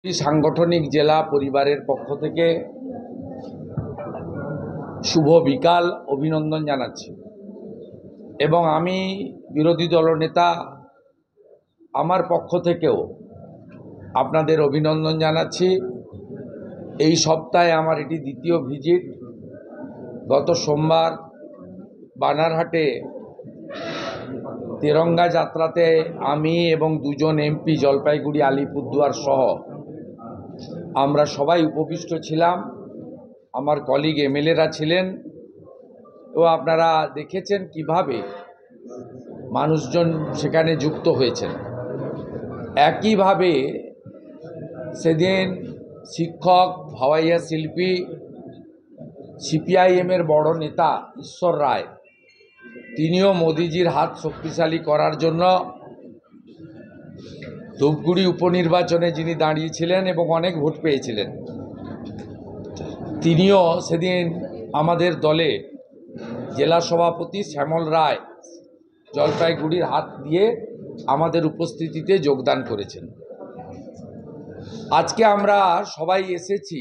সাংগঠনিক জেলা পরিবারের পক্ষ থেকে শুভ বিকাল অভিনন্দন জানাচ্ছি এবং আমি বিরোধী দলনেতা আমার পক্ষ থেকেও আপনাদের অভিনন্দন জানাচ্ছি। এই সপ্তাহে আমার এটি দ্বিতীয় ভিজিট। গত সোমবার বানারহাটে তিরঙ্গা যাত্রাতে আমি এবং দুজন এমপি জলপাইগুড়ি আলিপুরদুয়ার সহ আমরা সবাই উপবিষ্ট ছিলাম। আমার কলিগ এমএলএরা ছিলেন। তো আপনারা দেখেছেন কিভাবে মানুষজন সেখানে যুক্ত হয়েছেন। একইভাবে সেদিন শিক্ষক, ভাওয়াইয়া শিল্পী, সিপিআইএমের বড় নেতা ঈশ্বর রায়, তিনিও মোদিজির হাত শক্তিশালী করার জন্য ধূপগুড়ি উপনির্বাচনে যিনি দাঁড়িয়েছিলেন এবং অনেক ভোট পেয়েছিলেন, তিনিও সেদিন আমাদের দলে জেলা সভাপতি শ্যামল রায় জলপাইগুড়ির হাত দিয়ে আমাদের উপস্থিতিতে যোগদান করেছেন। আজকে আমরা সবাই এসেছি,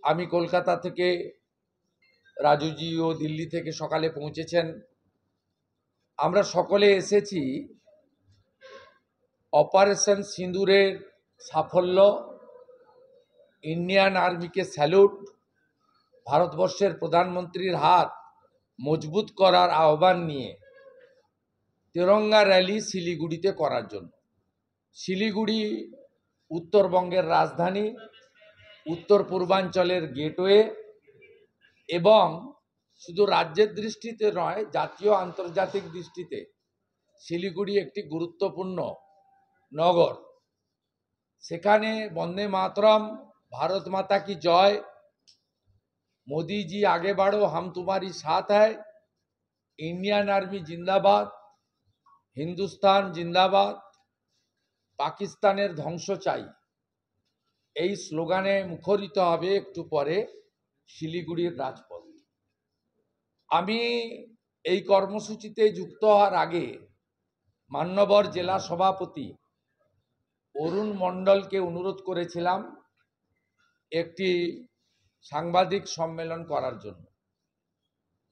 আমি কলকাতা থেকে, রাজুজিও দিল্লি থেকে সকালে পৌঁছেছেন। আমরা সকলে এসেছি অপারেশন সিঁদুরের সাফল্য, ইন্ডিয়ান আর্মিকে স্যালুট, ভারতবর্ষের প্রধানমন্ত্রীর হাত মজবুত করার আহ্বান নিয়ে তিরঙ্গা র্যালি শিলিগুড়িতে করার জন্য। শিলিগুড়ি উত্তরবঙ্গের রাজধানী, উত্তর পূর্বাঞ্চলের গেটওয়ে এবং শুধু রাজ্যের দৃষ্টিতে নয়, জাতীয় আন্তর্জাতিক দৃষ্টিতে শিলিগুড়ি একটি গুরুত্বপূর্ণ নগর। সেখানে বন্দে মাতরম, ভারত মাতা কি জয়, मोदी जी आगे बढ़ो हम तुम्हारी साथ है, इंडियन आर्मी जिंदाबाद, हिंदुस्तान जिंदाबाद, পাকিস্তানের ধ্বংস চাই, এই স্লোগানে মুখরিত হবে একটু পরে শিলিগুড়ির রাজপথ। আমি এই কর্মসূচিতে যুক্ত হওয়ার আগে মান্যবর জেলা সভাপতি অরুণ মণ্ডলকে অনুরোধ করেছিলাম একটি সাংবাদিক সম্মেলন করার জন্য।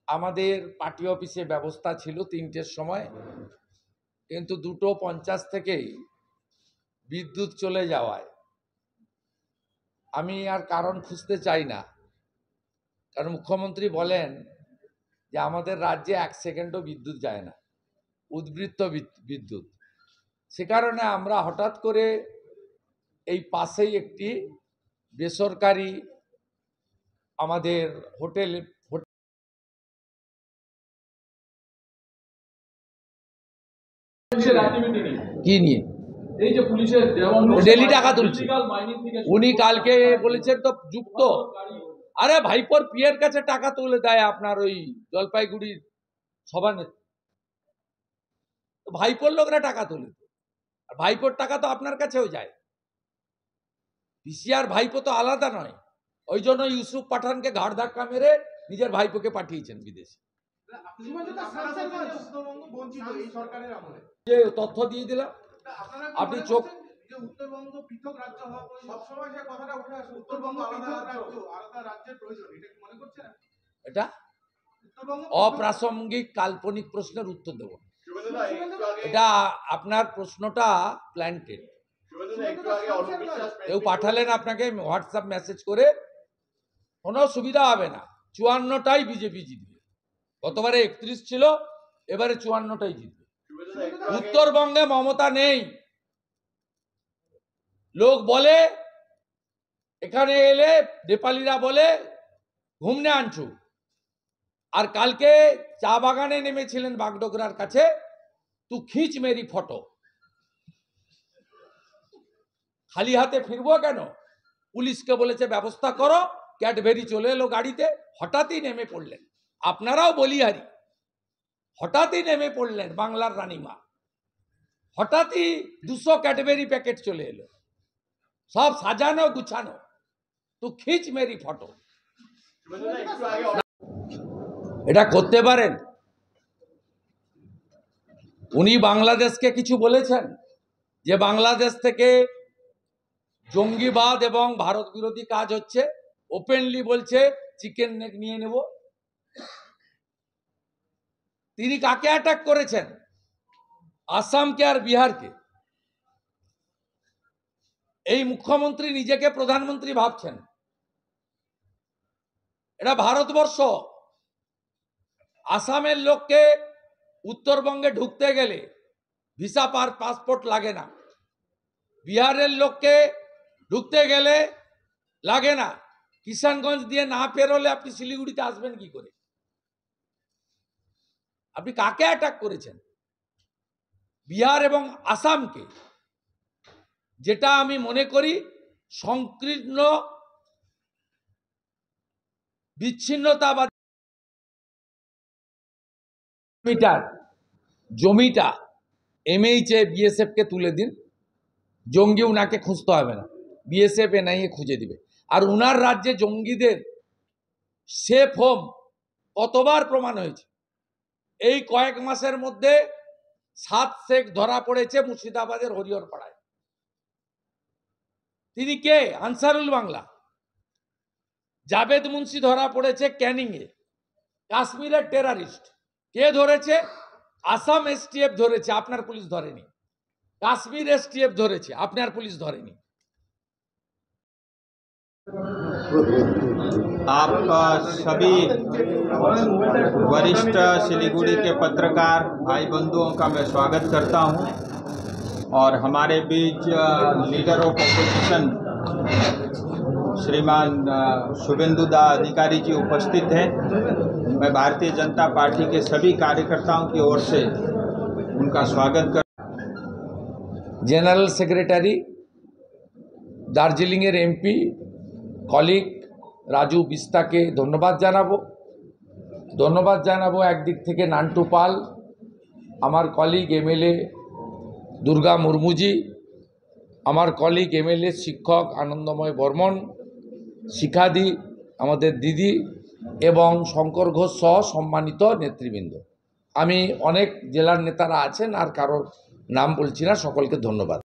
আমাদের পার্টি অফিসে ব্যবস্থা ছিল 3টের সময়, কিন্তু 2:50 থেকেই বিদ্যুৎ চলে যাওয়ায় আমি আর কারণ খুঁজতে চাই না, কারণ মুখ্যমন্ত্রী বলেন যে আমাদের রাজ্যে 1 সেকেন্ডও বিদ্যুৎ যায় না, উদ্বৃত্ত বিদ্যুৎ। সে কারণে আমরা হঠাৎ করে এই পাশেই একটি বেসরকারি আমাদের হোটেল কি নিয়ে এই যে পুলিশের ডেলি টাকা তুলছে, উনি কালকে বলেছেন তো যুক্ত। আরে ভাইপোর পিয়ের কাছে টাকা তুলে দেয় আপনার ওই জলপাইগুড়ির সভানেত্রী, ভাইপোর লোকরা টাকা তোলে, আর ভাইপোর টাকা তো আপনার কাছেও যায়। পিসিআর ভাইপো তো আলাদা নয়, ওই জন্য ইউসুফ পাঠানকে ঘাড় ধাক্কা মেরে নিজের ভাইপোকে পাঠিয়েছেন বিদেশে। যে তথ্য দিয়ে দিলাম, আপনি চোখ উত্তরবঙ্গ পৃথক রাজ্য হওয়া সবসময় যে কথাটা উঠে আসে, উত্তরবঙ্গ আলাদা রাজ্য, আলাদা রাজ্যের প্রয়োজন, এটা কি মনে করছেন? এটা অপ্রাসঙ্গিক কাল্পনিক প্রশ্নের উত্তর দেব। এটা আপনার প্রশ্নটা প্ল্যান্টেড। কেউ পাঠালেন আপনাকে হোয়াটসঅ্যাপ মেসেজ করে, কোনো সুবিধা হবে না। 54টাই বিজেপি জিতবে। গতবারে 31 ছিল, এবারে 54টাই জিতবে। উত্তরবঙ্গে মমতা নেই। লোক বলে এখানে এলে নেপালিরা বলে ঘুমনে আনছু, আর কালকে চা বাগানে নেমেছিলেন বাগডোগরার কাছে, তু খিচ মেরি ফটো। খালি হাতে ফিরবো কেন? পুলিশকে বলেছে ব্যবস্থা করো, ক্যাডবেরি চলে এলো গাড়িতে, হঠাৎই নেমে পড়লেন। আপনারাও বলিহারি, হঠাৎই নেমে পড়লেন বাংলার রানীমা, হঠাৎই 200 ক্যাডবেরি প্যাকেট চলে এলো, সব সাজানো গুছানো, তু খিচ মেরি ফটো। এটা করতে পারেন? উনি বাংলাদেশকে কিছু বলেছেন যে বাংলাদেশ থেকে জঙ্গিবাদ এবং ভারত বিরোধী কাজ হচ্ছে, ওপেনলি বলছে চিকেন নেক নিয়ে নেব। তিনি কাকে অ্যাটাক করেছেন? আসামকে আর বিহারকে। এই মুখ্যমন্ত্রী নিজেকে প্রধানমন্ত্রী ভাবছেন। এটা ভারতবর্ষ। আসামের লোককে উত্তরবঙ্গে ঢুকতে গেলে ভিসা পাসপোর্ট লাগে না, বিহারের লোককে ঢুকতে গেলে লাগে না। কিষানগঞ্জ দিয়ে না পেরোলে আপনি শিলিগুড়িতে আসবেন কি করে? আপনি কাকে অ্যাটাক করেছেন? বিহার এবং আসামকে, যেটা আমি মনে করি সংকীর্ণ বিচ্ছিন্নতাবাদ। জমিটা এমএইচে বিএসএফ কে তুলে দিন, জঙ্গি উনাকে খুঁজতে হবে না, বিএসএফ এনআইএ খুঁজে দিবে। আর উনার রাজ্যে জঙ্গিদের সেফ হোম কতবার প্রমাণ হয়েছে। এই কয়েক মাসের মধ্যে 7 শেখ ধরা পড়েছে মুর্শিদাবাদের হরিহরপাড়ায়। তিনি কে? আনসারুল বাংলা। জাভেদ মুন্সি ধরা পড়েছে ক্যানিংয়ে, কাশ্মীরের টেরারিস্ট। কে ধরেছে? আসাম এসটিএফ ধরেছে, আপনার পুলিশ ধরেনি। কাশ্মীর এসটিএফ ধরেছে, আপনার পুলিশ ধরেনি। आप सभी वरिष्ठ सिलीगुड़ी के पत्रकार भाई बंधुओं का मैं स्वागत करता हूं और हमारे बीच लीडर ऑफ ऑपोजिशन श्रीमान शुभेंदु दा अधिकारी जी उपस्थित हैं। मैं भारतीय जनता पार्टी के सभी कार्यकर्ताओं की ओर से उनका स्वागत कर। জেনারেল সেক্রেটারি, দার্জিলিংয়ের এমপি কলিগ রাজু বিস্তাকে ধন্যবাদ জানাবো। একদিক থেকে নান্টু পাল, আমার কলিগ এমএলএ দুর্গা মুর্মুজি, আমার কলিগ এমএলএ শিক্ষক আনন্দময় বর্মন, শিখাদি আমাদের দিদি এবং শঙ্কর ঘোষ সহ সম্মানিত নেতৃবৃন্দ। আমি অনেক জেলার নেতারা আছেন, আর কারোর নাম বলছি না, সকলকে ধন্যবাদ।